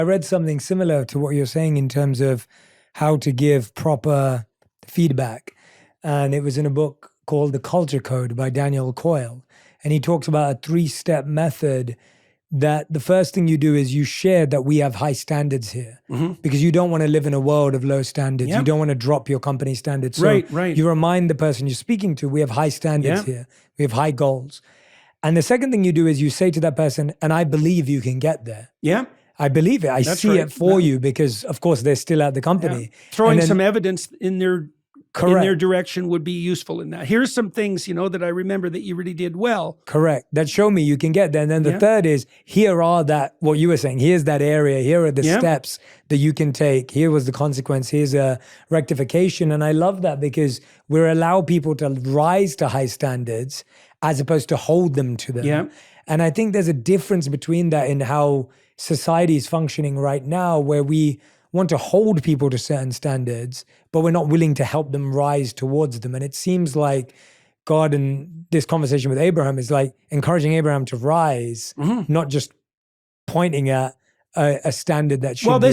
I read something similar to what you're saying in terms of how to give proper feedback. And it was in a book called The Culture Code by Daniel Coyle. And he talks about a 3-step method that the first thing you do is you share that we have high standards here because you don't want to live in a world of low standards. You don't want to drop your company standards. So you remind the person you're speaking to, we have high standards here. We have high goals. And the second thing you do is you say to that person, and I believe you can get there. Yeah. I believe it. I see it for you because, of course, they're still at the company. Yeah. Throwing some evidence in their direction would be useful in that. Here's some things, that I remember that you really did well. Correct. That show me you can get there. And then the third is, here are what you were saying, here's that area, here are the steps that you can take. Here was the consequence, here's a rectification. And I love that because we allow people to rise to high standards as opposed to hold them to them. Yeah. And I think there's a difference between that in how society is functioning right now, where we want to hold people to certain standards, but we're not willing to help them rise towards them. And it seems like God in this conversation with Abraham is like encouraging Abraham to rise, not just pointing at a standard that should be